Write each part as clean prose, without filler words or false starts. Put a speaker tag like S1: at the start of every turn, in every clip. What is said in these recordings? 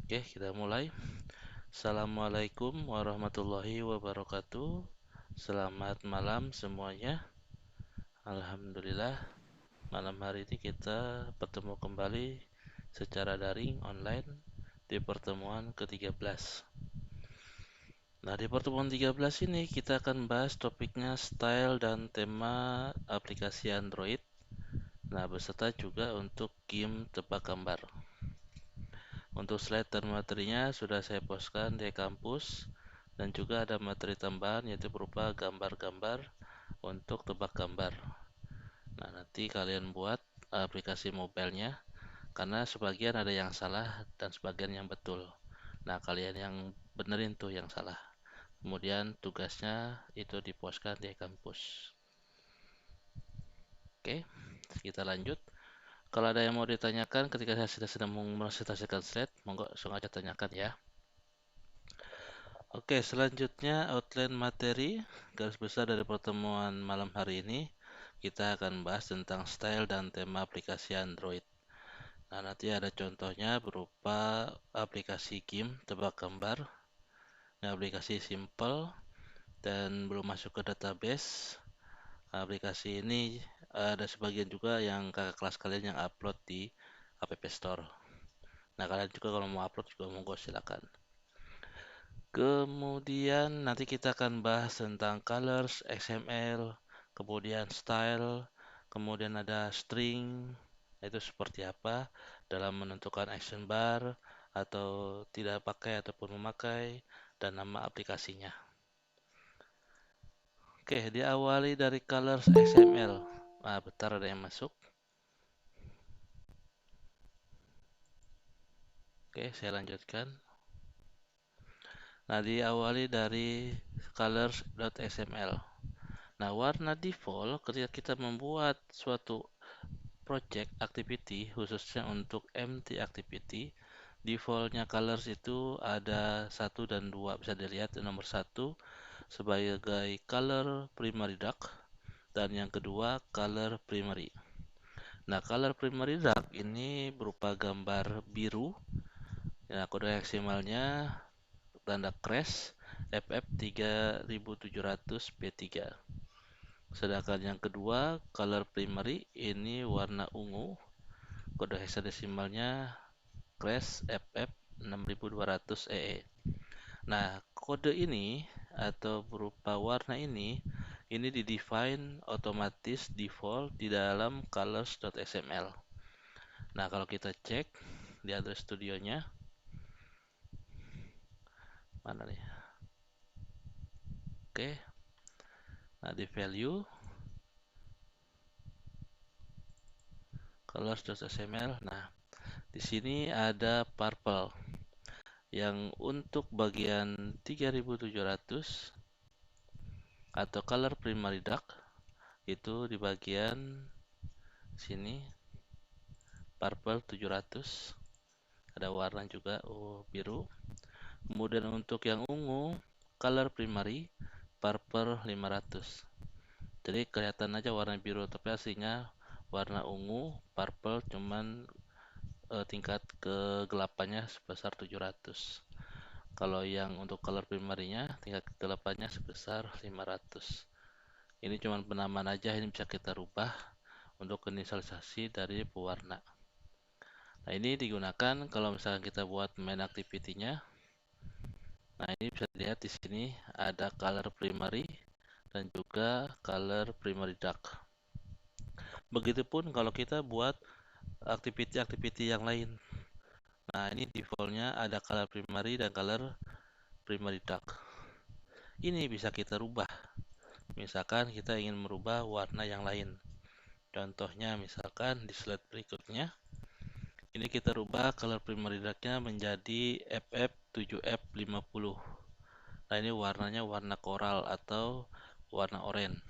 S1: Oke, kita mulai. Assalamualaikum warahmatullahi wabarakatuh. Selamat malam semuanya. Alhamdulillah, malam hari ini kita bertemu kembali secara daring online di pertemuan ke-13. Nah, di pertemuan 13 ini kita akan bahas topiknya style dan tema aplikasi Android. Nah, beserta juga untuk game tebak gambar. Untuk slide dan materinya sudah saya postkan di kampus dan juga ada materi tambahan yaitu berupa gambar-gambar untuk tebak gambar. Nah, nanti kalian buat aplikasi mobilenya karena sebagian ada yang salah dan sebagian yang betul. Nah, kalian yang benerin tuh yang salah. Kemudian tugasnya itu dipostkan di kampus. Oke, kita lanjut. Kalau ada yang mau ditanyakan ketika saya sedang mempresentasikan slide, monggo langsung aja tanyakan ya. Oke, selanjutnya outline materi garis besar dari pertemuan malam hari ini. Kita akan bahas tentang style dan tema aplikasi Android. Nah, nanti ada contohnya berupa aplikasi game tebak gambar, aplikasi simple dan belum masuk ke database. Aplikasi ini ada sebagian juga yang kakak kelas kalian yang upload di App Store. Nah, kalian juga kalau mau upload juga monggo silakan. Kemudian nanti kita akan bahas tentang colors, XML, kemudian style, kemudian ada string, itu seperti apa dalam menentukan action bar atau tidak pakai ataupun memakai, dan nama aplikasinya. Oke, diawali dari colors XML. Nah, bentar ada yang masuk. Oke, saya lanjutkan. Nah, diawali dari colors.xml. Nah, warna default ketika kita membuat suatu project activity khususnya untuk empty activity, defaultnya colors itu ada satu dan dua, bisa dilihat nomor satu sebagai color primary dark dan yang kedua color primary. Nah, color primary dark ini berupa gambar biru. Nah, kode heksimalnya tanda crash FF3700B3. Sedangkan yang kedua color primary ini warna ungu, kode hexadesimalnya crash FF6200EE. Nah, kode ini atau berupa warna ini didefine otomatis default di dalam colors.xml. Nah, kalau kita cek di Android Studio-nya, mana nih? Oke, nah di value colors.xml, nah di sini ada purple yang untuk bagian 3700 atau color primary dark itu di bagian sini purple 700, ada warna juga biru. Kemudian untuk yang ungu color primary purple 500. Jadi kelihatan aja warna biru tapi aslinya warna ungu purple, cuman tingkat kegelapannya sebesar 700. Kalau yang untuk color primary-nya tingkat kegelapannya sebesar 500. Ini cuma penamaan aja, ini bisa kita rubah untuk inisialisasi dari pewarna. Nah, ini digunakan kalau misalkan kita buat main activity-nya. Nah, ini bisa dilihat di sini ada color primary dan juga color primary dark. Begitupun kalau kita buat activity-activity yang lain. Nah, ini defaultnya ada color primary dan color primary dark. Ini bisa kita rubah. Misalkan kita ingin merubah warna yang lain. Contohnya misalkan di slide berikutnya. Ini kita rubah color primary dark-nya menjadi FF7F50. Nah, ini warnanya warna koral atau warna oranye.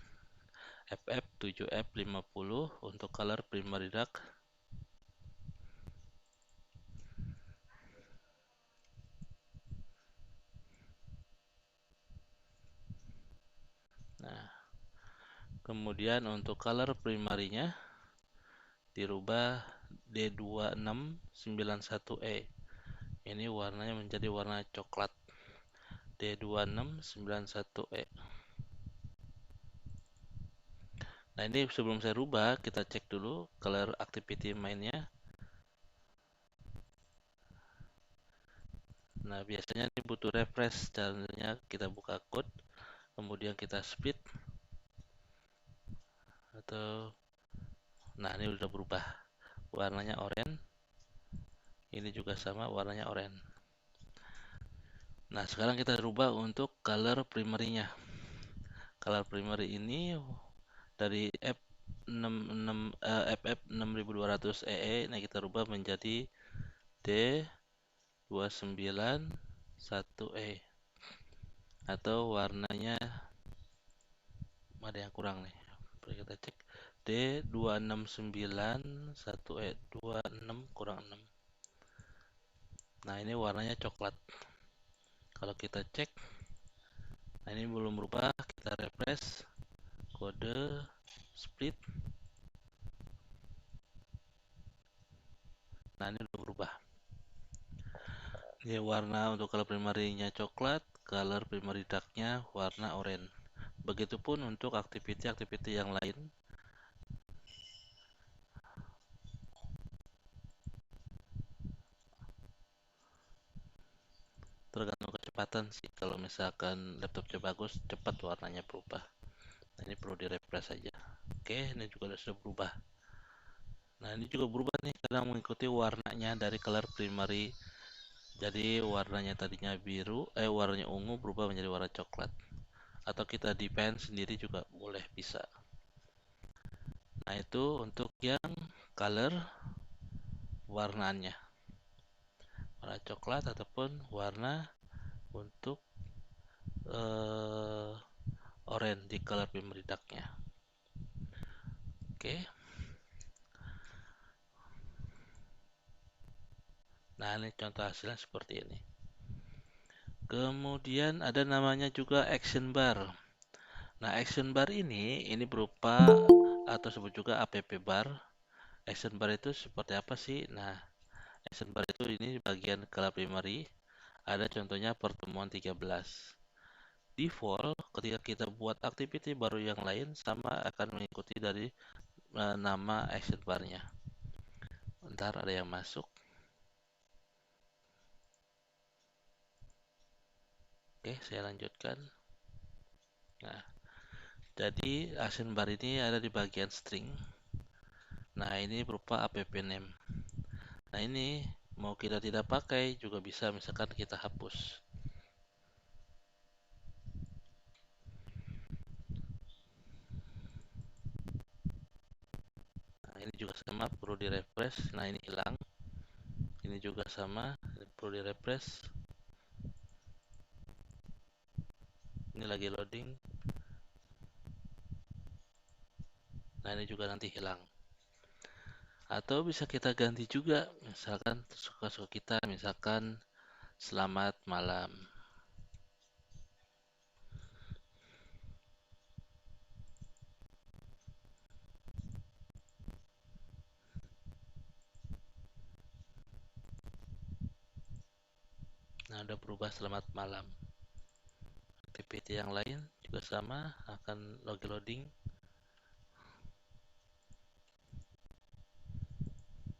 S1: FF7F50 untuk color primary dark. Nah, kemudian untuk color primary-nya dirubah D2691E. Ini warnanya menjadi warna coklat D2691E. Nah, ini sebelum saya rubah, kita cek dulu color activity mainnya. Nah, biasanya ini butuh refresh, caranya kita buka code, kemudian kita speed, atau nah ini udah berubah, warnanya oranye. Ini juga sama, warnanya oranye. Nah, sekarang kita rubah untuk color primary-nya. Color primary ini dari FF6200EE, nah kita rubah menjadi D291E, atau warnanya ada yang kurang nih. Kita cek D2691E, 26 kurang 6. Nah, ini warnanya coklat. Kalau kita cek, nah ini belum berubah, kita refresh, kode split. Nah, ini udah berubah. Ini warna untuk color primary-nya coklat, color primary dark-nya warna oranye. Begitupun untuk aktiviti-aktiviti yang lain. Tergantung kecepatan sih. Kalau misalkan laptopnya bagus, cepat warnanya berubah. Nah, ini perlu di refresh saja. Oke, ini juga sudah berubah. Nah, ini juga berubah nih karena mengikuti warnanya dari color primary. Jadi warnanya tadinya biru, warnanya ungu berubah menjadi warna coklat. Atau kita define sendiri juga boleh, bisa. Nah, itu untuk yang color warnanya, warna coklat ataupun warna untuk oranye di color primary dark-nya. Oke. Nah, ini contoh hasilnya seperti ini. Kemudian ada namanya juga action bar. Nah, action bar ini berupa atau sebut juga app bar. Action bar itu seperti apa sih? Nah, action bar itu ini bagian color primary. Ada contohnya pertemuan 13. Default ketika kita buat activity baru yang lain sama akan mengikuti dari nama action bar-nya. Ntar ada yang masuk. Oke, saya lanjutkan. Nah, jadi action bar ini ada di bagian string. Nah, ini berupa app name. Nah, ini mau kita tidak pakai juga bisa, misalkan kita hapus. Nah, ini juga sama, perlu di refresh. Nah, ini hilang. Ini juga sama, perlu di refresh. Ini lagi loading. Nah, ini juga nanti hilang. Atau bisa kita ganti juga, misalkan suka-suka kita, misalkan selamat malam. Nah, udah berubah selamat malam. Activity yang lain juga sama, akan loading.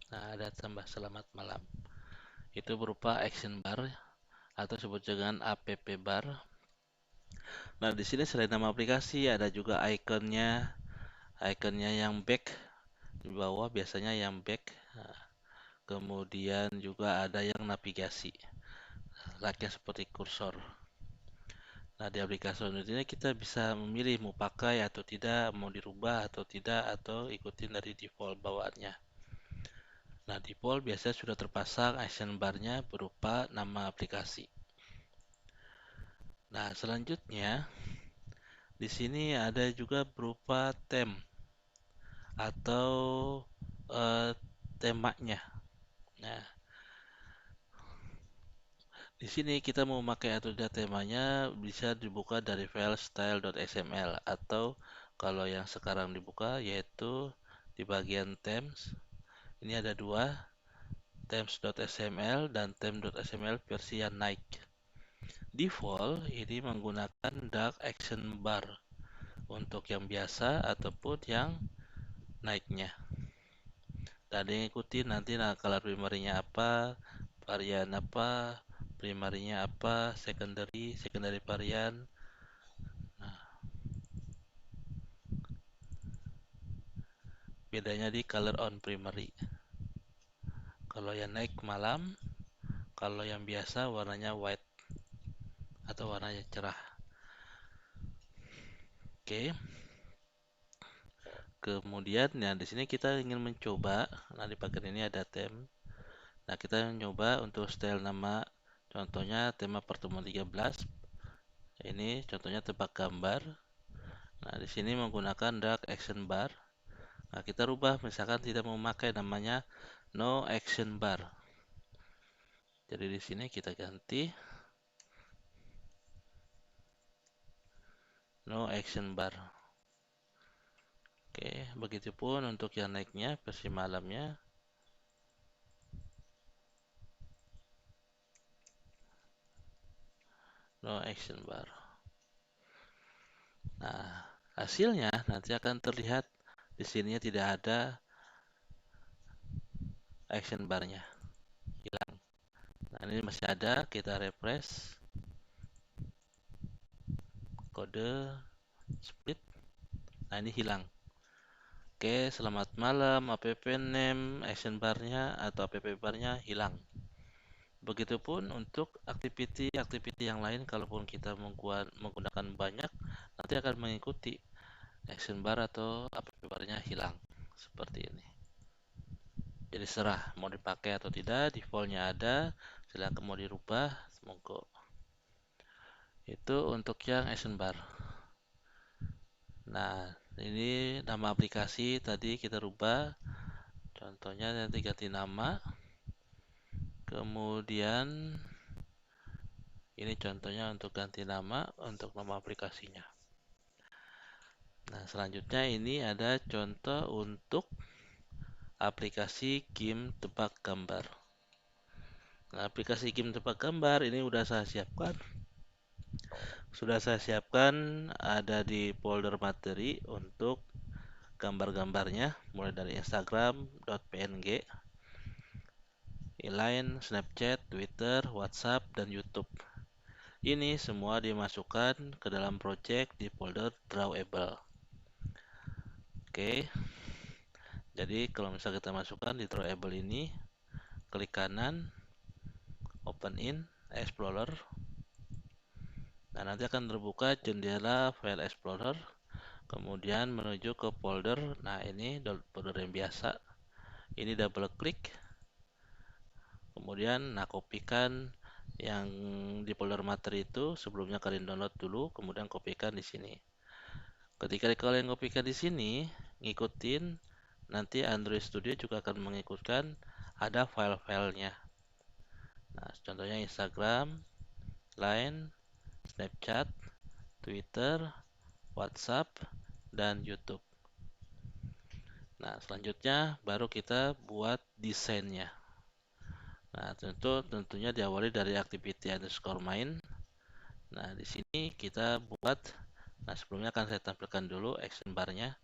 S1: Nah, ada tambah selamat malam. Itu berupa action bar atau sebut dengan app bar. Nah, di sini selain nama aplikasi ada juga ikonnya. Ikonnya yang back di bawah biasanya yang back. Nah, kemudian juga ada yang navigasi. Layaknya seperti kursor. Nah, di aplikasi ini kita bisa memilih mau pakai atau tidak, mau dirubah atau tidak, atau ikutin dari default bawaannya. Nah, default biasanya sudah terpasang action bar-nya berupa nama aplikasi. Nah, selanjutnya di sini ada juga berupa theme atau temanya. Nah, di sini kita mau pakai atau tidak temanya bisa dibuka dari file style.xml atau kalau yang sekarang dibuka yaitu di bagian themes. Ini ada dua. themes.sml dan theme.sml versi yang naik. Default ini menggunakan dark action bar untuk yang biasa ataupun yang naiknya. Dan ikuti nanti color primary-nya apa, varian apa, primary-nya apa, secondary varian. Nah, bedanya di color on primary. Kalau yang naik malam, kalau yang biasa warnanya white atau warnanya cerah. Oke. Kemudian ya di sini kita ingin mencoba, nah di bagian ini ada theme. Nah, kita mencoba untuk style nama, contohnya tema pertemuan 13. Ini contohnya tebak gambar. Nah, di sini menggunakan dark action bar. Nah, kita rubah misalkan tidak memakai namanya no action bar. Jadi di sini kita ganti no action bar. Oke, begitupun untuk yang naiknya versi malamnya. No action bar. Nah, hasilnya nanti akan terlihat di sini tidak ada action barnya, hilang. Nah, ini masih ada, kita refresh. Kode split. Nah, ini hilang. Oke, selamat malam, app name, action barnya atau app barnya hilang. Begitupun untuk activity yang lain, kalaupun kita menggunakan banyak, nanti akan mengikuti action bar atau app barnya hilang. Seperti ini. Jadi serah mau dipakai atau tidak, defaultnya ada, silahkan mau dirubah, monggo. Itu untuk yang action bar. Nah, ini nama aplikasi tadi kita rubah. Contohnya nanti ganti nama. Kemudian ini contohnya untuk ganti nama untuk nama aplikasinya. Nah, selanjutnya ini ada contoh untuk aplikasi game tebak gambar. Nah, aplikasi game tebak gambar ini sudah saya siapkan. Ada di folder materi untuk gambar-gambarnya, mulai dari Instagram.png, Line, Snapchat, Twitter, WhatsApp, dan YouTube. Ini semua dimasukkan ke dalam project di folder Drawable. Oke, jadi kalau misalnya kita masukkan di Drawable ini, klik kanan, Open in Explorer. Nah, nanti akan terbuka jendela File Explorer, kemudian menuju ke folder. Nah, ini folder yang biasa. Ini double klik, kemudian kopikan yang di folder materi itu. Sebelumnya kalian download dulu, kemudian kopikan di sini. Ketika kalian kopikan di sini, ngikutin, nanti Android Studio juga akan mengikutkan ada file-filenya. Nah, contohnya Instagram, Line, Snapchat, Twitter, WhatsApp, dan YouTube. Nah, selanjutnya baru kita buat desainnya. Nah, tentunya diawali dari activity_main. Nah, di sini kita buat. Nah, sebelumnya akan saya tampilkan dulu action bar-nya.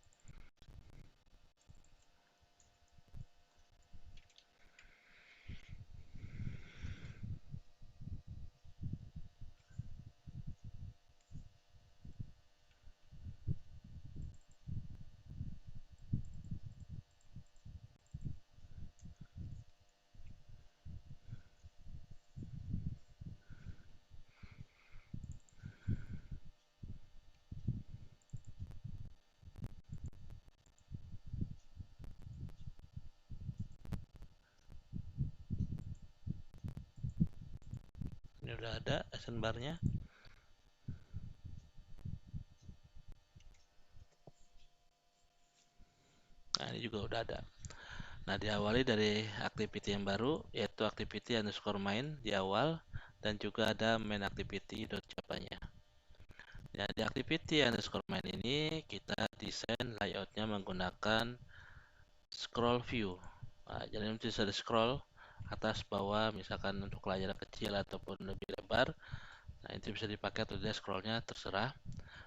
S1: Ini udah ada action bar-nya. Nah, ini juga udah ada. Nah, diawali dari activity yang baru, yaitu activity_main di awal, dan juga ada main activity.java-nya. Ya, di activity_main ini kita desain layoutnya menggunakan scroll view. Nah, jadi nanti bisa di scroll, atas bawah, misalkan untuk layar kecil ataupun lebih lebar. Nah, itu bisa dipakai atau tidak, scrollnya terserah.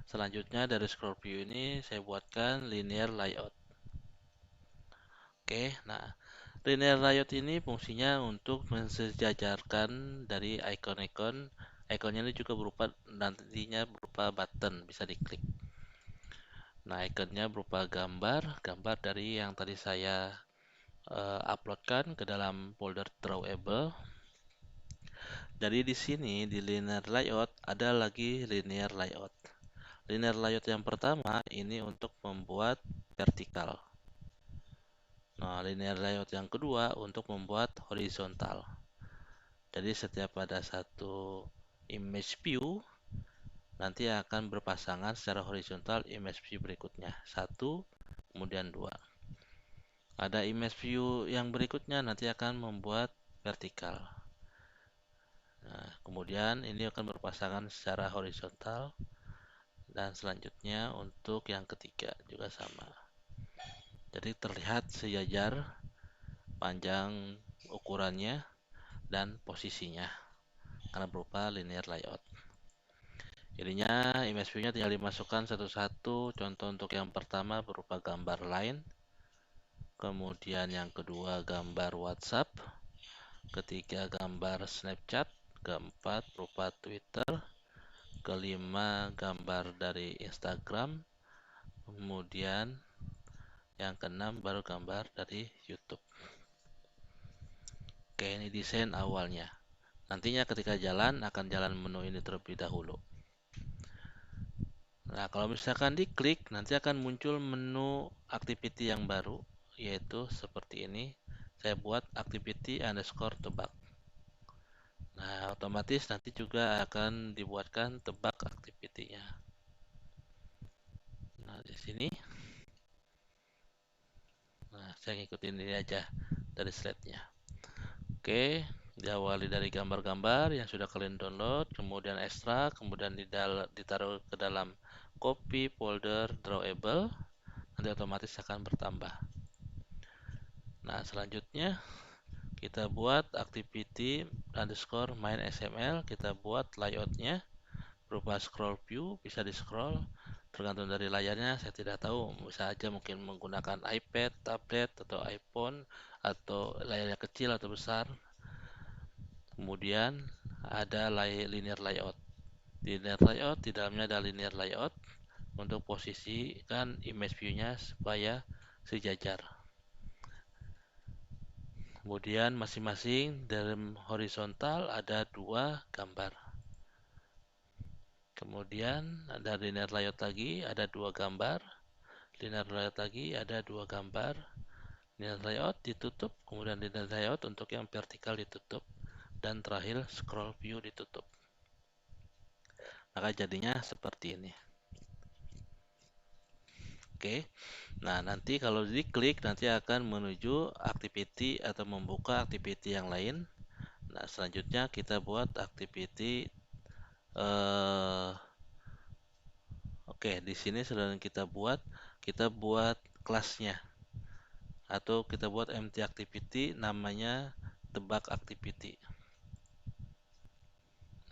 S1: Selanjutnya dari scroll view ini saya buatkan linear layout. Oke, nah linear layout ini fungsinya untuk mensejajarkan dari icon-icon. Ikonnya ini juga nantinya berupa button, bisa diklik. Nah, ikonnya berupa gambar dari yang tadi saya uploadkan ke dalam folder drawable. Jadi di sini di linear layout ada lagi linear layout. Linear layout yang pertama ini untuk membuat vertikal. Nah, linear layout yang kedua untuk membuat horizontal. Jadi setiap ada satu image view nanti akan berpasangan secara horizontal image view berikutnya. Satu, kemudian dua. Ada image view yang berikutnya nanti akan membuat vertikal. Nah, kemudian ini akan berpasangan secara horizontal. Dan selanjutnya untuk yang ketiga juga sama. Jadi terlihat sejajar panjang ukurannya dan posisinya karena berupa linear layout. Jadinya image view-nya tinggal dimasukkan satu-satu. Contoh untuk yang pertama berupa gambar line, kemudian yang kedua gambar WhatsApp, ketiga gambar Snapchat, keempat berupa Twitter, kelima gambar dari Instagram, kemudian yang keenam baru gambar dari YouTube. Oke, ini desain awalnya. Nantinya ketika jalan akan jalan menu ini terlebih dahulu. Nah, kalau misalkan diklik, nanti akan muncul menu activity yang baru, yaitu seperti ini. Saya buat activity underscore tebak. Nah, otomatis nanti juga akan dibuatkan tebak activity-nya. Nah, di sini, nah saya ngikutin ini aja dari slide-nya. Oke, diawali dari gambar-gambar yang sudah kalian download, kemudian ekstrak, kemudian ditaruh ke dalam copy folder drawable, nanti otomatis akan bertambah. Nah, selanjutnya kita buat activity underscore main XML, kita buat layoutnya berupa scroll view, bisa di scroll tergantung dari layarnya, saya tidak tahu, bisa aja mungkin menggunakan iPad, tablet, atau iPhone, atau layarnya kecil atau besar. Kemudian ada linear layout. Linear layout di dalamnya ada linear layout untuk posisikan image view-nya supaya sejajar. Kemudian masing-masing dalam horizontal ada dua gambar. Kemudian ada linear layout lagi, ada dua gambar. Linear layout lagi ada dua gambar. Linear layout ditutup, kemudian linear layout untuk yang vertikal ditutup, dan terakhir scroll view ditutup. Maka jadinya seperti ini. Oke. Nah, nanti kalau diklik nanti akan menuju activity atau membuka activity yang lain. Nah, selanjutnya kita buat activity oke, di sini sudah kita buat kelasnya atau kita buat empty activity namanya tebak activity.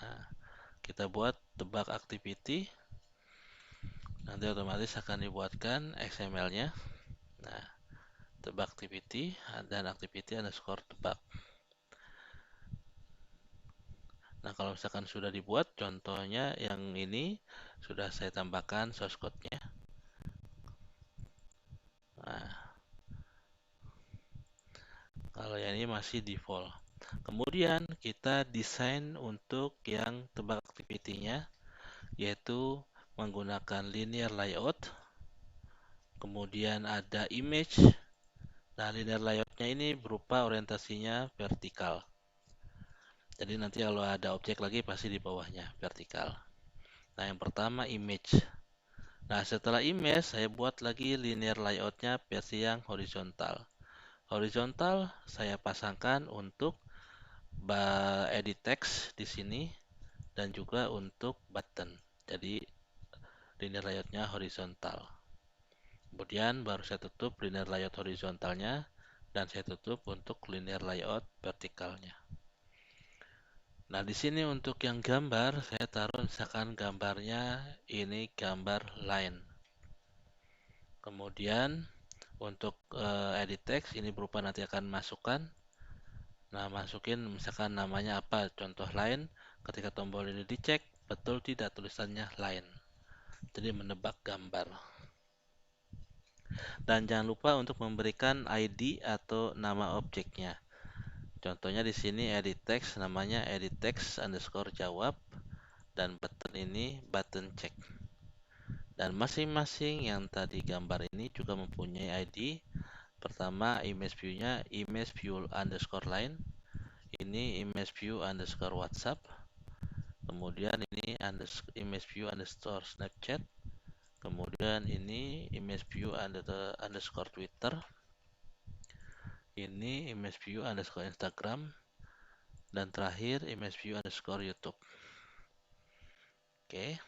S1: Nah, kita buat tebak activity. Nanti otomatis akan dibuatkan XML-nya. Nah, tebak activity dan activity underscore tebak. Nah, kalau misalkan sudah dibuat, contohnya yang ini sudah saya tambahkan source code-nya. Nah, kalau yang ini masih default. Kemudian kita desain untuk yang tebak activity-nya, yaitu menggunakan linear layout. Kemudian ada image. Nah, linear layout-nya ini berupa orientasinya vertikal. Jadi nanti kalau ada objek lagi pasti di bawahnya vertikal. Nah, yang pertama image. Nah, setelah image saya buat lagi linear layout-nya versi yang horizontal. Horizontal saya pasangkan untuk edit text di sini dan juga untuk button. Jadi linear layout-nya horizontal. Kemudian baru saya tutup linear layout horizontalnya dan saya tutup untuk linear layout vertikalnya. Nah, di sini untuk yang gambar, saya taruh misalkan gambarnya ini gambar line. Kemudian untuk edit text ini berupa nanti akan masukkan. Nah, masukin misalkan namanya apa, contoh line. Ketika tombol ini dicek, betul tidak tulisannya line. Jadi menebak gambar. Dan jangan lupa untuk memberikan ID atau nama objeknya. Contohnya di sini edit text, namanya edit text underscore jawab, dan button ini button check. Dan masing-masing yang tadi gambar ini juga mempunyai ID. Pertama image view-nya image view underscore line, ini image view underscore WhatsApp, kemudian ini image view underscore Snapchat, kemudian ini image view underscore Twitter, ini image view underscore Instagram, dan terakhir image view underscore YouTube. Oke,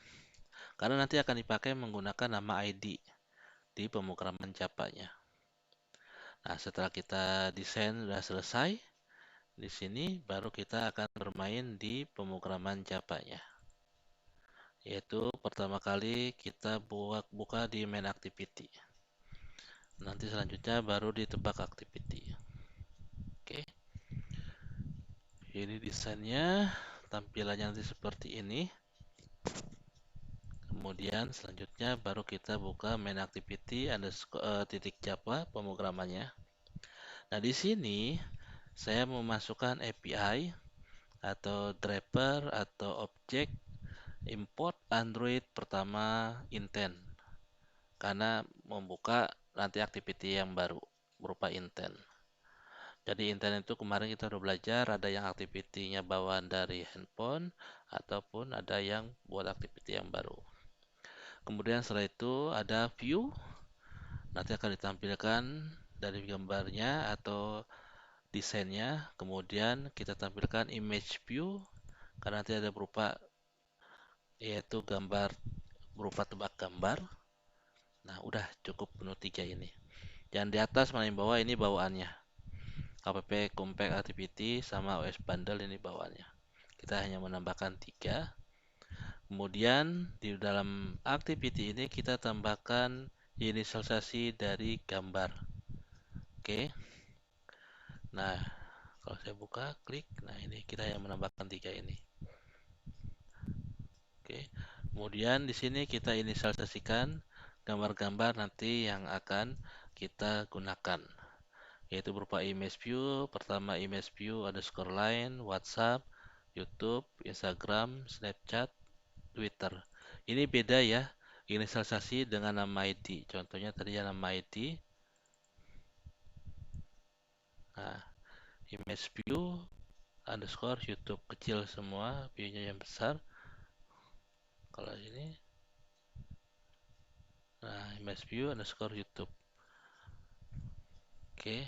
S1: karena nanti akan dipakai menggunakan nama ID di pemrograman Java-nya. Nah, setelah kita desain sudah selesai, di sini baru kita akan bermain di pemrograman Java-nya. Yaitu pertama kali kita buka di main activity. Nanti selanjutnya baru ditebak activity. Oke. Ini desainnya, tampilannya nanti seperti ini. Kemudian selanjutnya baru kita buka main activity titik Java pemrogramannya. Nah, di sini saya memasukkan API atau driver atau objek import Android pertama intent, karena membuka nanti activity yang baru berupa intent. Jadi intent itu kemarin kita udah belajar, ada yang activity-nya bawaan dari handphone ataupun ada yang buat activity yang baru. Kemudian setelah itu ada view, nanti akan ditampilkan dari gambarnya atau desainnya. Kemudian kita tampilkan image view, karena nanti ada berupa yaitu gambar berupa tebak gambar. Nah, udah cukup penuh 3 ini. Yang di atas mana yang bawah ini bawaannya. KPP Compact Activity sama OS Bundle ini bawaannya. Kita hanya menambahkan 3. Kemudian di dalam activity ini kita tambahkan inisialisasi dari gambar. Oke. Nah, kalau saya buka, klik. Nah, ini kita yang menambahkan 3 ini. Oke. Kemudian di sini kita inisialisasikan gambar-gambar nanti yang akan kita gunakan, yaitu berupa image view. Pertama image view underscore line, WhatsApp, YouTube, Instagram, Snapchat, Twitter. Ini beda ya, inisialisasi dengan nama ID. Contohnya tadi ya nama ID. Nah, image view underscore YouTube kecil semua, view-nya yang besar. Kalau ini, nah image view underscore YouTube. Oke,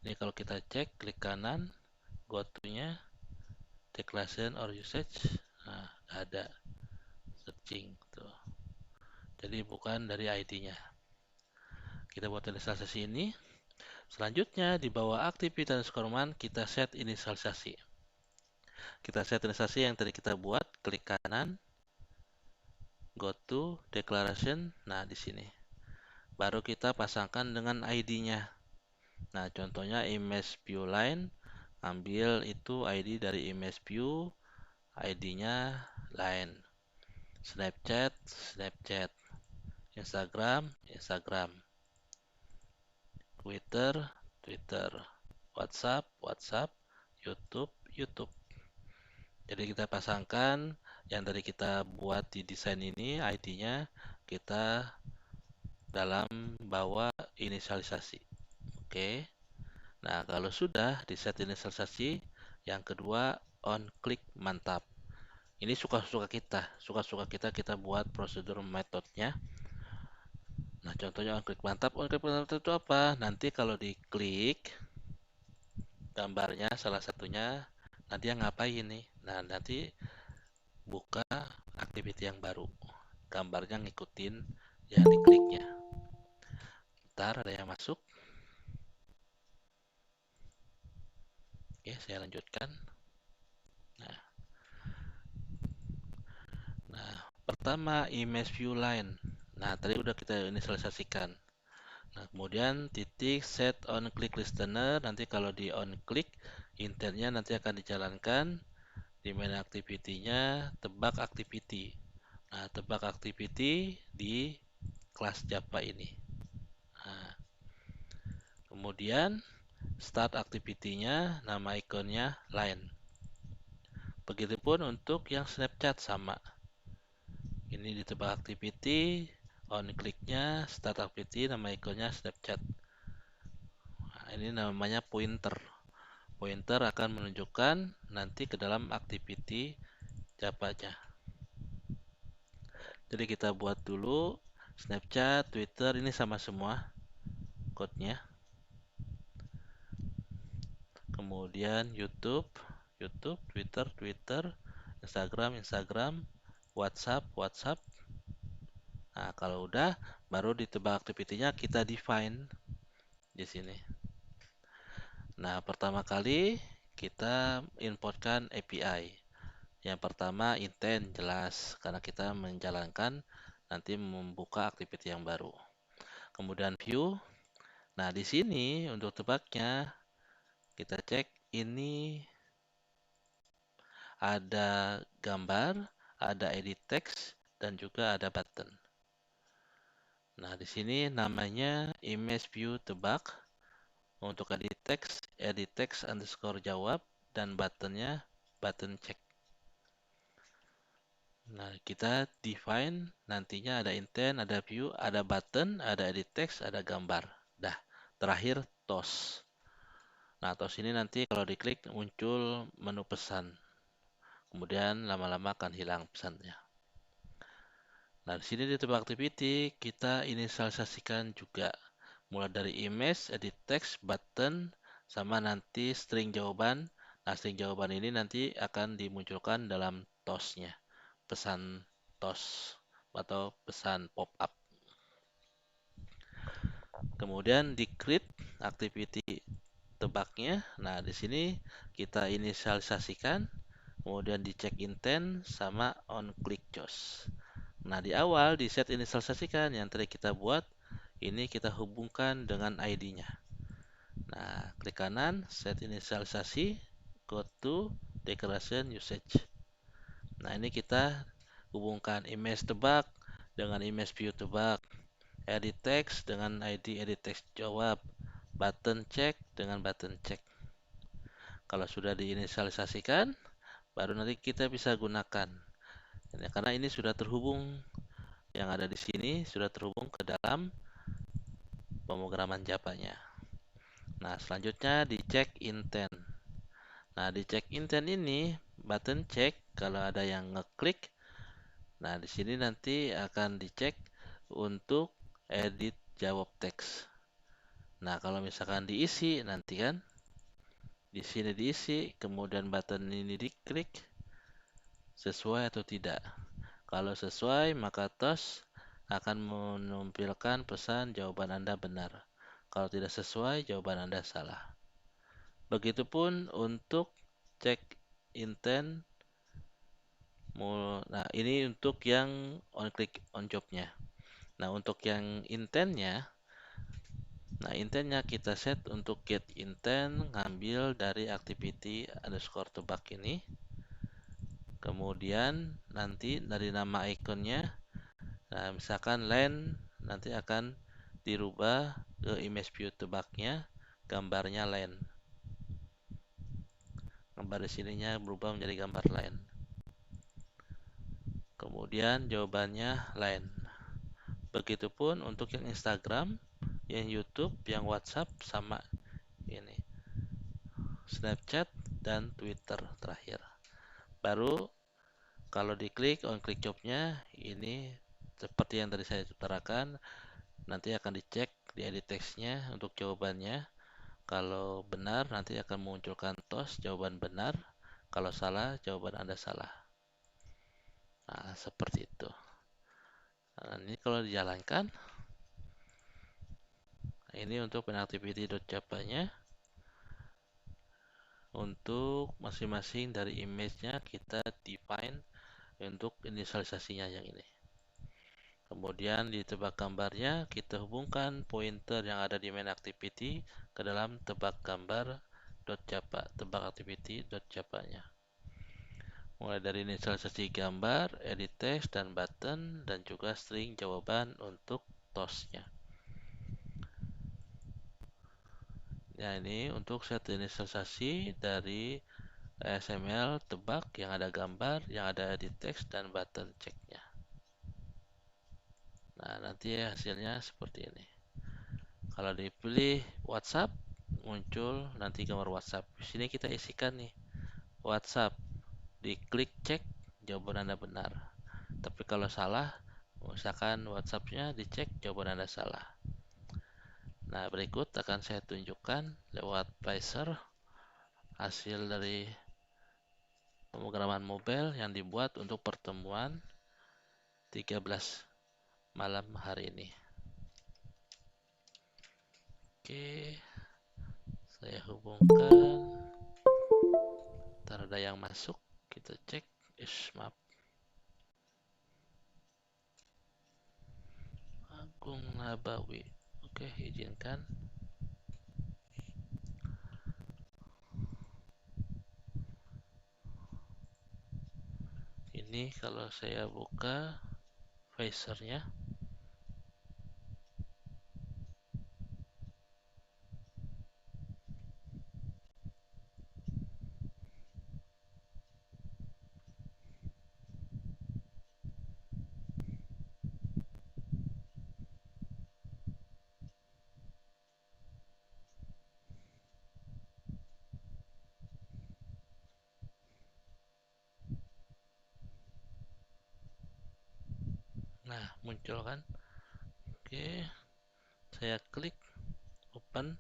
S1: ini kalau kita cek, klik kanan, go to-nya, declaration or usage. Nah, ada searching tuh. Jadi bukan dari ID-nya. Kita buat inisialisasi ini. Selanjutnya di bawah aktivitas command kita set inisialisasi. Kita set inisialisasi yang tadi kita buat, klik kanan, go to declaration. Nah, di sini. Baru kita pasangkan dengan ID-nya. Nah, contohnya image view line, ambil itu ID dari image view, ID-nya line. Snapchat, Snapchat. Instagram, Instagram. Twitter, Twitter. WhatsApp, WhatsApp. YouTube, YouTube. Jadi kita pasangkan yang tadi kita buat di desain ini, ID-nya kita dalam bawah inisialisasi. Oke. Nah, kalau sudah di set inisialisasi, yang kedua on click mantap. Ini suka-suka kita, kita buat prosedur metodenya. Nah, contohnya on click mantap itu apa? Nanti kalau diklik gambarnya salah satunya, nanti yang ngapain nih? Nah, nanti buka activity yang baru. Gambarnya ngikutin yang dikliknya. Ntar ada yang masuk. Oke, saya lanjutkan. Nah, pertama image view line. Nah, tadi udah kita inisialisasikan. Nah, kemudian titik set on click listener. Nanti kalau di on click, intentnya nanti akan dijalankan. Di main activity-nya tebak activity. Nah, tebak activity di kelas Java ini. Nah, kemudian start activity-nya, nama ikonnya line. Begitupun untuk yang Snapchat sama. Ini di tebak activity, on click-nya, start activity, nama ikonnya Snapchat. Nah, ini namanya pointer. Pointer akan menunjukkan nanti ke dalam activity Java-nya. Jadi kita buat dulu Snapchat, Twitter, ini sama semua code-nya. Kemudian YouTube, Twitter, Instagram, WhatsApp. Nah, kalau udah, baru di tebak activity-nya kita define di sini. Nah, pertama kali kita importkan API. Yang pertama intent jelas karena kita menjalankan nanti membuka activity yang baru. Kemudian view. Nah, di sini untuk tebaknya kita cek ini ada gambar, ada edit text dan juga ada button. Nah, di sini namanya image view tebak. Untuk edit text underscore jawab dan buttonnya button check. Nah, kita define nantinya ada intent, ada view, ada button, ada edit text, ada gambar. Dah, terakhir toast. Nah, toast ini nanti kalau diklik muncul menu pesan. Kemudian lama-lama akan hilang pesannya. Nah, di sini di tebak activity kita inisialisasikan juga mulai dari image, edit text, button, sama nanti string jawaban. Nah, string jawaban ini nanti akan dimunculkan dalam toast-nya, pesan toast atau pesan pop-up. Kemudian di create activity tebaknya. Nah, di sini kita inisialisasikan, kemudian di check intent sama on click choose. Nah, di awal di set inisialisasikan yang tadi kita buat, ini kita hubungkan dengan ID-nya. Nah, klik kanan, set inisialisasi, go to declaration usage. Nah, ini kita hubungkan image tebak dengan image view tebak, edit text dengan ID edit text jawab, button check dengan button check. Kalau sudah diinisialisasikan, baru nanti kita bisa gunakan. Karena ini sudah terhubung, yang ada di sini sudah terhubung ke dalam pemrograman Java-nya. Nah, selanjutnya di check intent. Nah, di check intent ini button check kalau ada yang ngeklik. Nah, di sini nanti akan dicek untuk edit jawab teks. Nah, kalau misalkan diisi nanti kan di sini diisi, kemudian button ini diklik sesuai atau tidak. Kalau sesuai, maka toast akan menampilkan pesan jawaban Anda benar. Kalau tidak sesuai, jawaban Anda salah. Begitupun untuk cek intent. Nah, ini untuk yang on click on job-nya. Nah, untuk yang intentnya, kita set untuk get intent, ngambil dari activity underscore tebak ini. Kemudian nanti dari nama ikonnya, nah misalkan line, nanti akan dirubah ke image view tebaknya, gambarnya line. Gambar di sininya berubah menjadi gambar line. Kemudian jawabannya line. Begitupun untuk yang Instagram, yang YouTube, yang WhatsApp, sama ini Snapchat dan Twitter terakhir. Baru kalau diklik on click jobnya, ini seperti yang tadi saya utarakan, nanti akan dicek di edit textnya untuk jawabannya. Kalau benar nanti akan memunculkan toast jawaban benar, kalau salah jawaban Anda salah. Nah, seperti itu. Nah, ini kalau dijalankan, ini untuk penactivity.java-nya. untuk masing-masing dari image-nya kita define untuk inisialisasinya yang ini. Kemudian di tebak gambarnya kita hubungkan pointer yang ada di main activity ke dalam tebak gambar .java, tebak activity.java-nya. Mulai dari inisialisasi gambar, edit text dan button, dan juga string jawaban untuk toast-nya. Ya, ini untuk set inisialisasi dari XML tebak yang ada gambar, yang ada edit text dan button check-nya. Nah, nanti hasilnya seperti ini. Kalau dipilih WhatsApp, muncul nanti gambar WhatsApp. Di sini kita isikan nih WhatsApp. Diklik cek, jawaban Anda benar. Tapi kalau salah, misalkan WhatsApp-nya dicek, jawaban Anda salah. Nah, berikut akan saya tunjukkan lewat Pacer hasil dari pemrograman mobile yang dibuat untuk pertemuan 13 malam hari ini. Oke, saya hubungkan. Ntar ada yang masuk, kita cek. Maaf. Agung Nabawi. Oke, izinkan. Ini kalau saya buka Pacer-nya. Nah, muncul kan? Oke, saya klik open.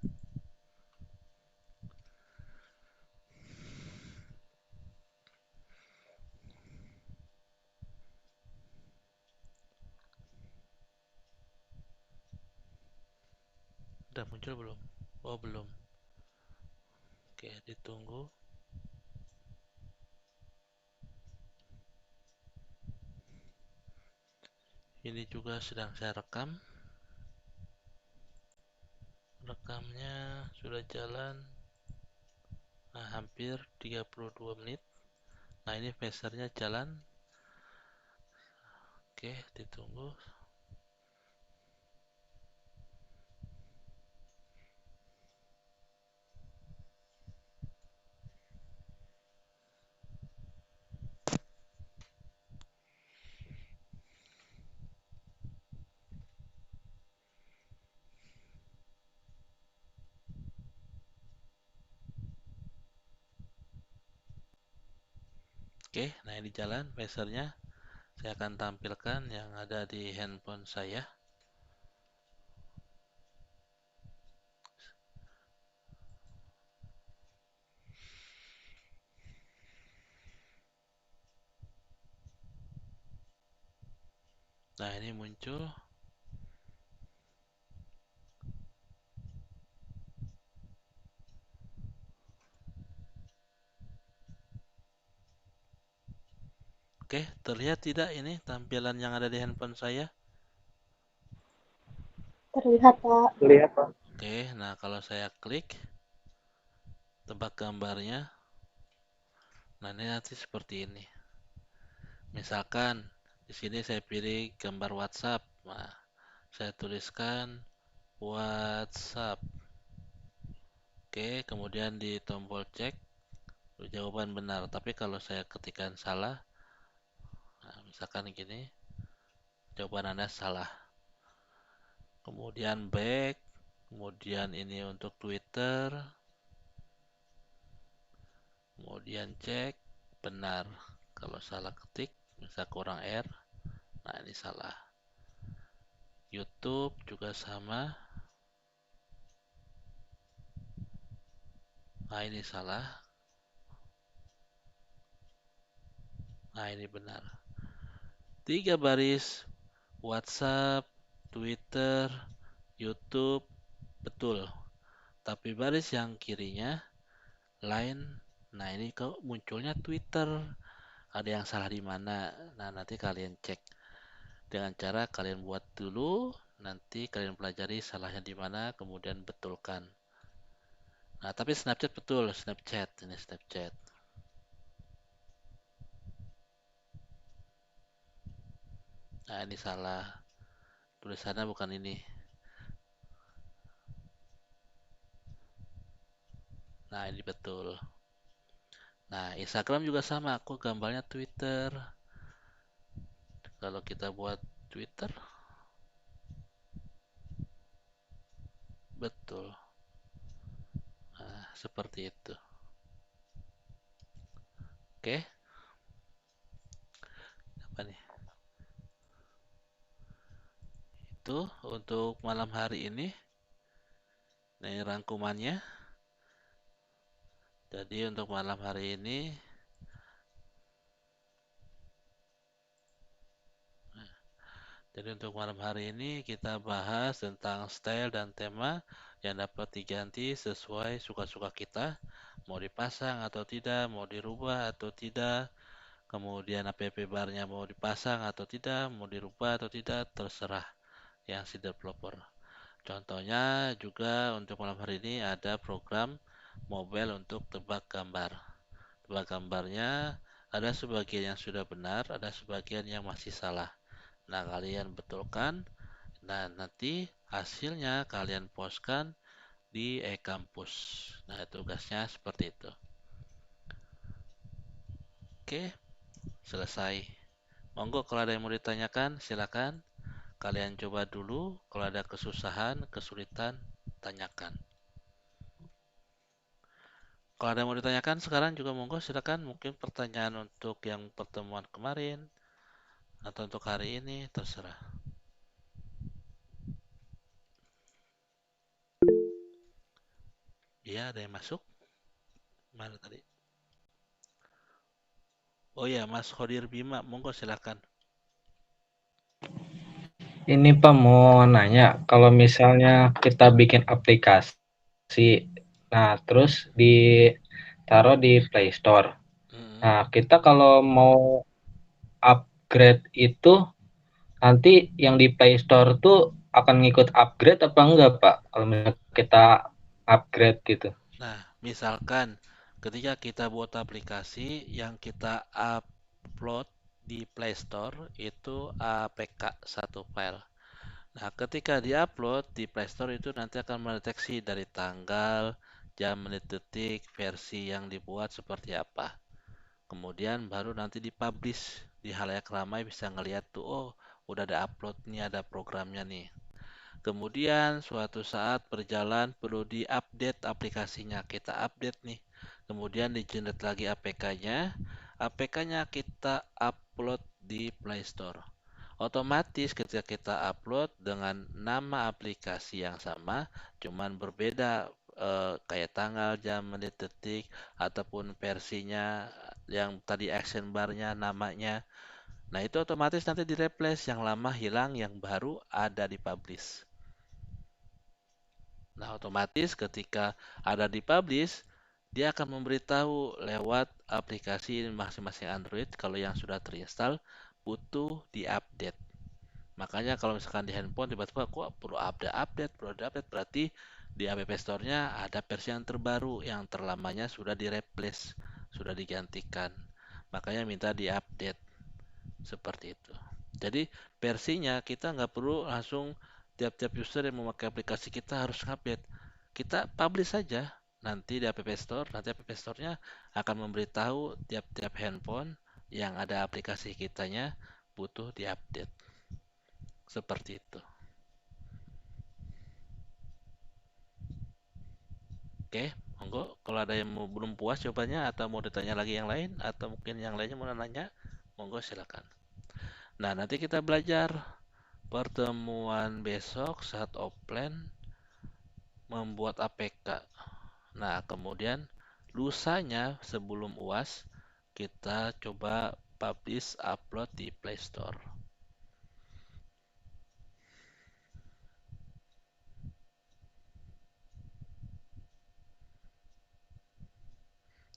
S1: Udah muncul belum? Oh, belum. Oke, ditunggu. Ini juga sedang saya rekam. Rekamnya sudah jalan hampir 32 menit. Nah, ini Pacer-nya jalan. Oke, ditunggu. Oke, nah ini jalan Pacer-nya. Saya akan tampilkan yang ada di handphone saya. Nah, ini muncul. Oke, terlihat tidak ini tampilan yang ada di handphone saya?
S2: Terlihat, Pak.
S3: Terlihat, Pak.
S1: Oke, nah kalau saya klik tebak gambarnya, nah ini nanti seperti ini. Misalkan di sini saya pilih gambar WhatsApp. Nah, saya tuliskan WhatsApp. Oke, kemudian di tombol cek jawaban benar. Tapi kalau saya ketikkan salah, nah, misalkan gini, jawaban Anda salah. Kemudian back, kemudian ini untuk Twitter, kemudian cek benar. Kalau salah ketik, misal kurang R, nah ini salah. YouTube juga sama. Nah, ini salah. Nah, ini benar. 3 baris WhatsApp, Twitter, YouTube, betul. Tapi baris yang kirinya line Nah, ini kok munculnya Twitter. Ada yang salah di mana? Nah, nanti kalian cek dengan cara kalian buat dulu, nanti kalian pelajari salahnya di mana, kemudian betulkan. Nah, tapi Snapchat betul, Snapchat ini Snapchat. Nah, ini salah. Tulisannya bukan ini. Nah, ini betul. Nah, Instagram juga sama, aku gambarnya Twitter. Kalau kita buat Twitter, betul. Nah, seperti itu. Oke, apa nih? Itu untuk malam hari ini. Nah, ini rangkumannya. Jadi untuk malam hari ini, kita bahas tentang style dan tema yang dapat diganti sesuai suka-suka kita. Mau dipasang atau tidak, mau dirubah atau tidak. Kemudian app barnya mau dipasang atau tidak, mau dirubah atau tidak, terserah yang si developer. Contohnya juga untuk malam hari ini ada program mobile untuk tebak gambar. Tebak gambarnya ada sebagian yang sudah benar, ada sebagian yang masih salah. Nah, kalian betulkan. Nah, nanti hasilnya kalian postkan di e-kampus. Nah, tugasnya seperti itu. Oke, selesai. Monggo kalau ada yang mau ditanyakan, silakan. Kalian coba dulu. Kalau ada kesusahan, kesulitan, tanyakan. Kalau ada yang mau ditanyakan sekarang juga monggo silakan. Mungkin pertanyaan untuk yang pertemuan kemarin atau untuk hari ini, terserah. Iya, ada yang masuk? Mana tadi? Oh ya, Mas Khodir Bima, monggo silakan.
S2: Ini Pak mau nanya, kalau misalnya kita bikin aplikasi, nah terus ditaruh di Play Store.
S1: Hmm.
S2: Nah, kita kalau mau upgrade itu nanti yang di Play Store tuh akan ngikut upgrade apa enggak, Pak? Kalau misalnya kita upgrade gitu.
S1: Nah, misalkan ketika kita buat aplikasi yang kita upload di Play Store itu APK satu file. Nah, ketika diupload di Play Store itu nanti akan mendeteksi dari tanggal, jam, menit, detik, versi yang dibuat seperti apa. Kemudian baru nanti dipublish di halayak ramai bisa ngeliat tuh, oh udah ada upload nih, ada programnya nih. Kemudian suatu saat berjalan perlu diupdate aplikasinya. Kita update nih. Kemudian di-generate lagi APK-nya. APK-nya kita upload di Play Store. Otomatis ketika kita upload dengan nama aplikasi yang sama, cuman berbeda kayak tanggal, jam, menit, detik, ataupun versinya yang tadi action bar-nya, namanya. Nah, itu otomatis nanti di-replace, yang lama hilang, yang baru ada di publish. Nah, otomatis ketika ada di publish, dia akan memberitahu lewat aplikasi masing-masing Android kalau yang sudah terinstall butuh diupdate. Makanya kalau misalkan di handphone tiba-tiba kok perlu update berarti di App Store-nya ada versi yang terbaru, yang terlamanya sudah di-replace, sudah digantikan. Makanya minta diupdate seperti itu. Jadi versinya kita nggak perlu langsung tiap-tiap user yang memakai aplikasi kita harus update. Kita publish saja nanti di App Store, nanti App Store-nya akan memberitahu tiap-tiap handphone yang ada aplikasi kitanya butuh diupdate. Seperti itu. Oke, monggo kalau ada yang belum puas jawabannya atau mau ditanya lagi yang lain atau mungkin yang lainnya mau nanya, monggo silakan. Nah, nanti kita belajar pertemuan besok saat offline membuat APK. Nah, kemudian lusanya sebelum UAS kita coba publish upload di Play Store.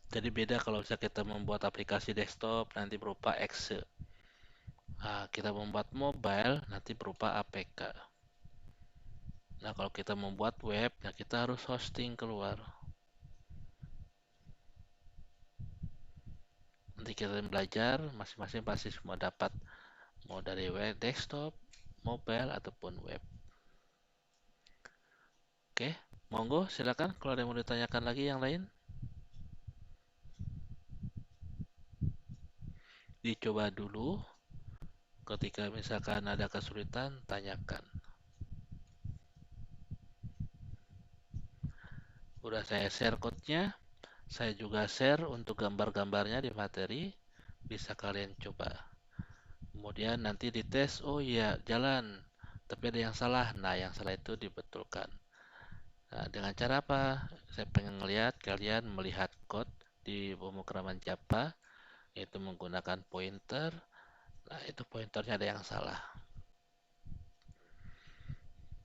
S1: Jadi beda kalau misalnya kita membuat aplikasi desktop nanti berupa exe. Nah, kita membuat mobile nanti berupa APK. Nah, kalau kita membuat web, ya kita harus hosting keluar. Nanti kita belajar, masing-masing pasti semua dapat. Mau dari web, desktop, mobile, ataupun web. Oke, monggo silakan kalau ada yang mau ditanyakan lagi yang lain. Dicoba dulu, ketika misalkan ada kesulitan, tanyakan. Udah saya share code-nya, saya juga share untuk gambar-gambarnya di materi, bisa kalian coba. Kemudian nanti dites, oh iya jalan, tapi ada yang salah. Nah, yang salah itu dibetulkan. Nah, dengan cara apa? Saya pengen ngelihat kalian melihat code di pemrograman Java, yaitu menggunakan pointer. Nah, itu pointernya ada yang salah.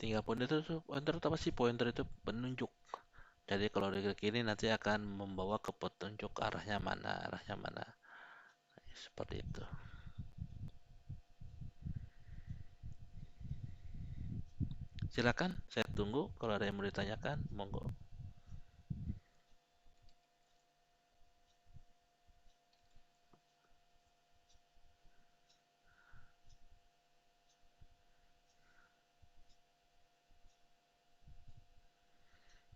S1: Tinggal pointer itu apa sih? Pointer itu penunjuk. Jadi kalau di kiri nanti akan membawa ke petunjuk arahnya mana, arahnya mana. Seperti itu. Silakan, saya tunggu kalau ada yang mau ditanyakan, monggo.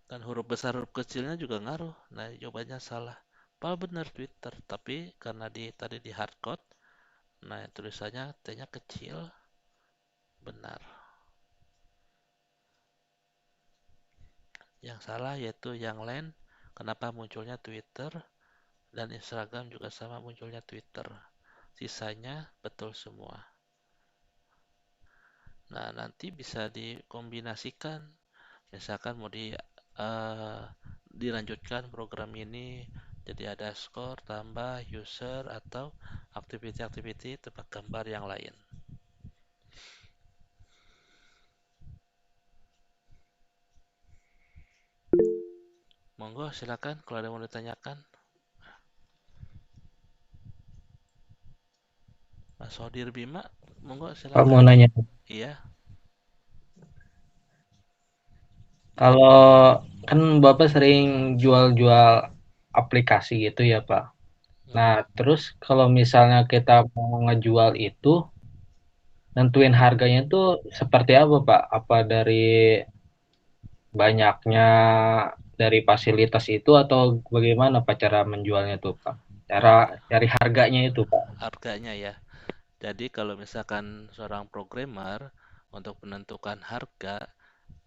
S1: Dan huruf besar huruf kecilnya juga ngaruh. Nah, jawabannya salah. Padahal benar Twitter, tapi karena tadi di hardcode, nah tulisannya T-nya kecil, benar. Yang salah yaitu yang lain. Kenapa munculnya Twitter dan Instagram juga sama munculnya Twitter. Sisanya betul semua. Nah, nanti bisa dikombinasikan. Misalkan mau dilanjutkan program ini jadi ada skor tambah user atau activity-activity tempat gambar yang lain. Monggo silakan kalau ada yang mau ditanyakan. Mas Sodir Bima, monggo
S2: Pak mau
S1: silakan.
S2: nanya,
S1: Iya.
S2: kalau kan Bapak sering jual-jual aplikasi gitu ya Pak. Nah,
S1: Mm-mm.
S2: terus kalau misalnya kita mau ngejual itu, nentuin harganya tuh seperti apa Pak? Apa dari banyaknya dari fasilitas itu atau bagaimana Pak cara menjualnya tuh Pak? Cara
S1: Oh,
S2: cari harganya itu Pak.
S1: harganya ya. Jadi kalau misalkan seorang programmer untuk menentukan harga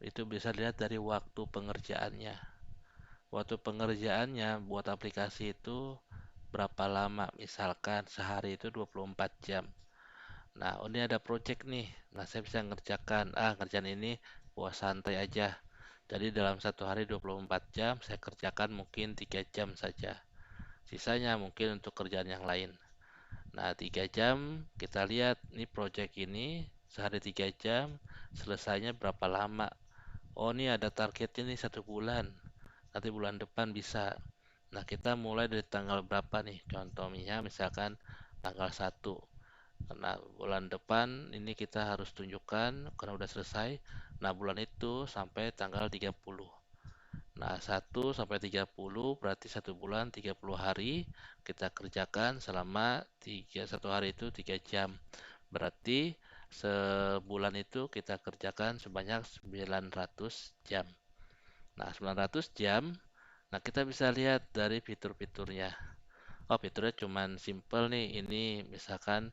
S1: itu bisa dilihat dari waktu pengerjaannya. Waktu pengerjaannya buat aplikasi itu berapa lama? Misalkan sehari itu 24 jam. Nah, ini ada project nih. Nah, saya bisa ngerjakan ini buat santai aja. Jadi dalam satu hari 24 jam, saya kerjakan mungkin 3 jam saja. Sisanya mungkin untuk kerjaan yang lain. Nah, 3 jam kita lihat nih project ini sehari 3 jam, selesainya berapa lama. Oh, ini ada targetnya nih 1 bulan. Nanti bulan depan bisa. Nah, kita mulai dari tanggal berapa nih? Contohnya misalkan tanggal 1. Karena bulan depan ini kita harus tunjukkan karena udah selesai. Nah, bulan itu sampai tanggal 30. Nah, 1 sampai 30 berarti 1 bulan 30 hari kita kerjakan selama 1 hari itu 3 jam. Berarti sebulan itu kita kerjakan sebanyak 900 jam. Nah, 900 jam. Nah, kita bisa lihat dari fitur-fiturnya. Oh, fiturnya cuman simple nih. Ini misalkan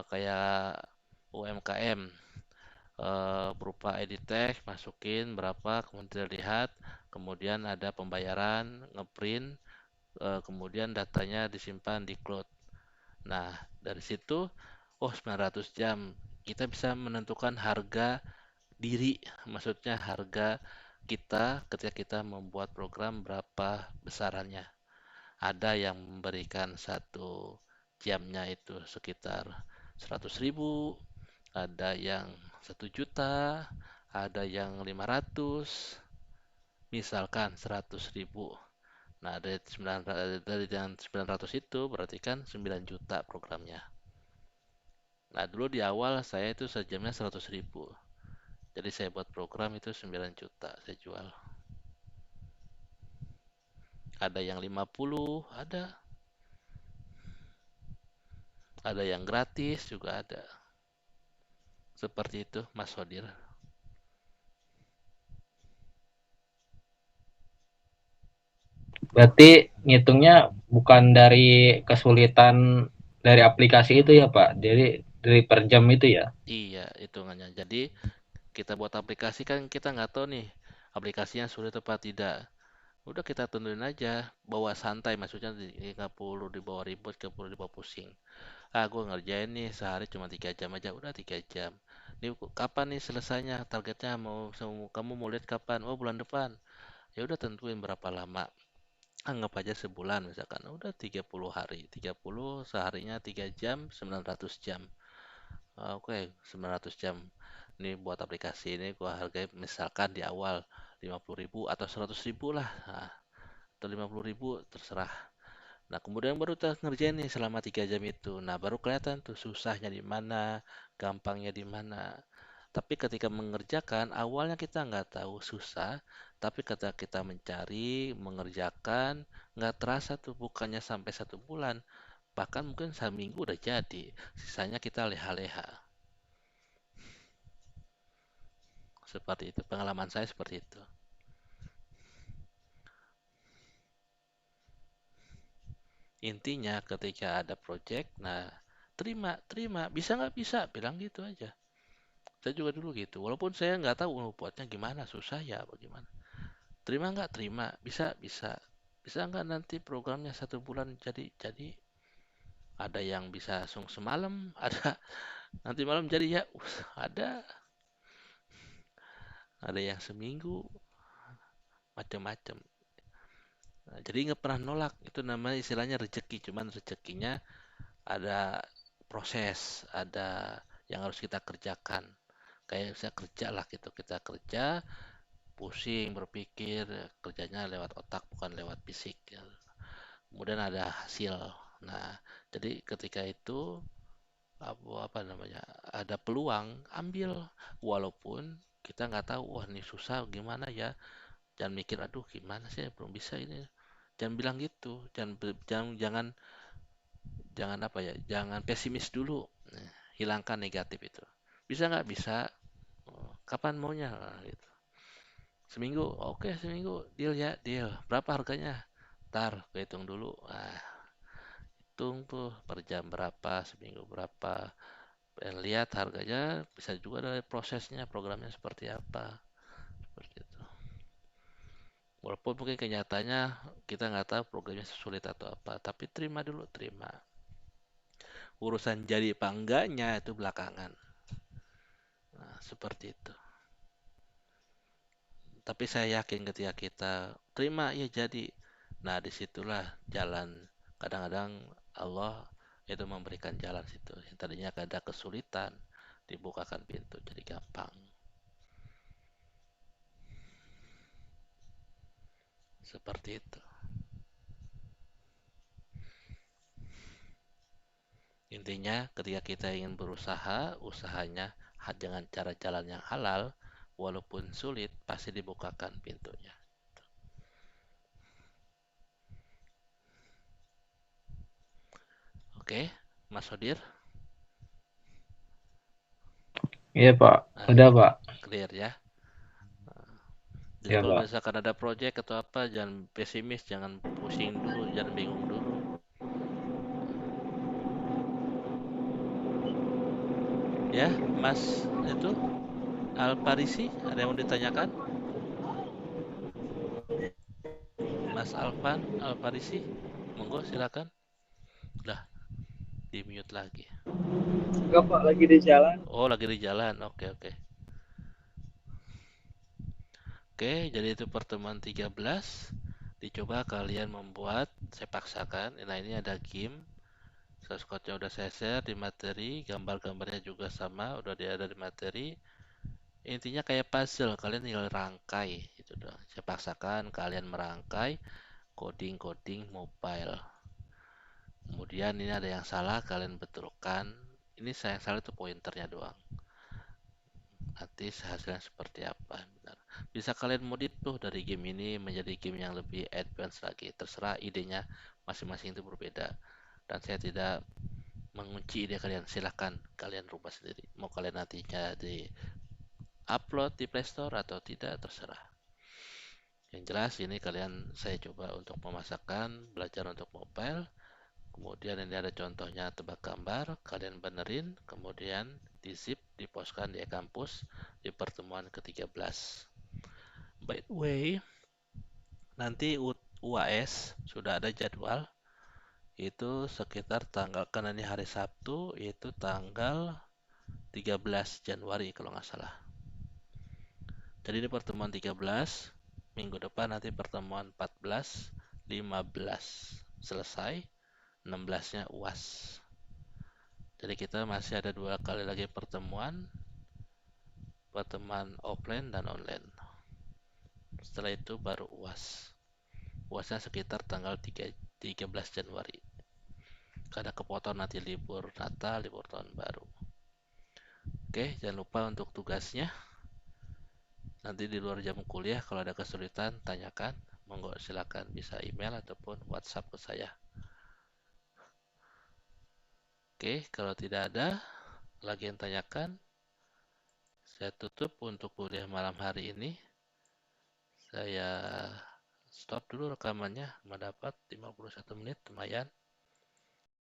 S1: kayak UMKM, berupa edit text, masukin berapa, kemudian lihat, kemudian ada pembayaran, ngeprint, kemudian datanya disimpan di cloud. Nah, dari situ, oh 900 jam, kita bisa menentukan harga diri, maksudnya harga kita ketika kita membuat program berapa besarannya. Ada yang memberikan 1 jamnya itu sekitar 100.000, ada yang 1 juta, ada yang 500, misalkan 100.000. Nah, dari yang 900 itu berarti kan 9 juta programnya. Nah, dulu di awal saya itu sejamnya 100.000. Jadi saya buat program itu 9 juta saya jual. Ada yang 50, ada yang gratis juga ada. Seperti itu, Mas Sodir.
S2: Berarti ngitungnya bukan dari kesulitan dari aplikasi itu ya Pak, dari per jam itu ya.
S1: Iya, hitungannya. Jadi kita buat aplikasi kan kita nggak tahu nih aplikasinya sulit apa tidak. Udah kita tentuin aja, bawa santai, maksudnya nggak perlu dibawa ribut, nggak perlu dibawa pusing. Ah, gue ngerjain nih sehari cuma 3 jam aja, udah 3 jam. Ini kapan nih selesainya? Targetnya kamu mau lihat kapan? Oh, bulan depan. Ya udah tentuin berapa lama. Anggap aja sebulan misalkan. Udah 30 hari. 30 seharinya 3 jam, 900 jam. Oke, 900 jam. Ini buat aplikasi ini gua hargai misalkan di awal 50.000 atau 100.000 lah. Nah, atau 50.000 terserah. Nah, kemudian baru kita ngerjain nih selama 3 jam itu. Nah, baru kelihatan tuh susahnya di mana, gampangnya di mana. Tapi ketika mengerjakan, awalnya kita nggak tahu susah, tapi ketika kita mencari, mengerjakan, nggak terasa tuh bukannya sampai 1 bulan, bahkan mungkin seminggu udah jadi. Sisanya kita leha-leha. Seperti itu, pengalaman saya seperti itu. Intinya ketika ada project, nah terima, terima, bisa nggak bisa, bilang gitu aja. Saya juga dulu gitu, walaupun saya nggak tahu buatnya gimana, susah ya, bagaimana. Terima nggak? Terima. Bisa, bisa. Bisa nggak nanti programnya 1 bulan jadi ada yang bisa langsung semalam, ada nanti malam jadi ya, ada yang seminggu, macam-macam. Nah, jadi nggak pernah nolak, itu namanya istilahnya rezeki, cuman rezekinya ada proses, ada yang harus kita kerjakan. Kayak saya kerja lah gitu, kita kerja, pusing, berpikir, kerjanya lewat otak bukan lewat fisik. Kemudian ada hasil. Nah, jadi ketika itu apa namanya ada peluang ambil walaupun kita nggak tahu wah ini susah gimana ya, jangan mikir aduh gimana sih belum bisa ini, jangan bilang gitu, jangan apa ya, jangan pesimis dulu. Nah, hilangkan negatif itu, bisa nggak bisa. Oh, kapan maunya. Nah, gitu. Seminggu, oke, seminggu deal ya, deal berapa harganya, ntar hitung dulu. Nah, hitung tuh per jam berapa, seminggu berapa. Lihat harganya, bisa juga dari prosesnya, programnya seperti apa. Seperti itu. Walaupun mungkin kenyataannya kita nggak tahu programnya sulit atau apa, tapi terima dulu, terima. Urusan jadi apa enggaknya itu belakangan. Nah, seperti itu. Tapi saya yakin ketika kita terima, ya jadi. Nah, disitulah jalan. Kadang-kadang Allah itu memberikan jalan situ. Yang tadinya ada kesulitan, dibukakan pintu, jadi gampang. Seperti itu. Intinya ketika kita ingin berusaha, usahanya dengan cara jalan yang halal, walaupun sulit, pasti dibukakan pintunya. Oke, Mas Sodir?
S2: Iya Pak,
S1: Nah,
S2: udah Pak.
S1: clear ya. Jadi
S2: Ya
S1: kalau
S2: Pak.
S1: misalkan ada project atau apa, jangan pesimis, jangan pusing dulu, jangan bingung dulu. Ya, Mas itu Alparisi, ada yang mau ditanyakan? Mas Alparisi, monggo silakan. Udah di mute lagi.
S3: Enggak Pak, lagi di jalan.
S1: Oh, lagi di jalan. Oke, oke. Oke, jadi itu pertemuan 13. Dicoba kalian membuat, saya paksakan. Nah, ini ada game. Source code-nya udah saya share di materi, gambar-gambarnya juga sama, udah ada di materi. Intinya kayak puzzle, kalian tinggal rangkai gitu doang. Saya paksakan kalian merangkai, coding mobile. Kemudian ini ada yang salah, kalian betulkan. Ini saya yang salah itu pointernya doang. Nanti hasilnya seperti apa. Benar. Bisa kalian modif tuh dari game ini menjadi game yang lebih advance lagi. Terserah idenya masing-masing itu berbeda. Dan saya tidak mengunci ide kalian. Silahkan kalian rubah sendiri. Mau kalian nantinya di upload di Play Store atau tidak, terserah. Yang jelas ini saya coba untuk memasakkan, belajar untuk mobile. Kemudian ini ada contohnya tebak gambar, kalian benerin, kemudian di zip, dipostkan di kampus di pertemuan ke-13. By the way, nanti UAS sudah ada jadwal, itu sekitar tanggal, karena ini hari Sabtu, itu tanggal 13 Januari kalau nggak salah. Jadi ini pertemuan 13, minggu depan nanti pertemuan 14, 15 selesai, 16-nya UAS. Jadi kita masih ada 2 kali lagi pertemuan offline dan online. Setelah itu baru UAS. UASnya sekitar tanggal 13 Januari. Karena kepotong nanti libur Natal, libur tahun baru. Oke, jangan lupa untuk tugasnya. Nanti di luar jam kuliah kalau ada kesulitan tanyakan. Monggo silakan bisa email ataupun WhatsApp ke saya. Oke, kalau tidak ada lagi yang tanyakan, saya tutup untuk kuliah malam hari ini. Saya stop dulu rekamannya, mendapat 51 menit, lumayan.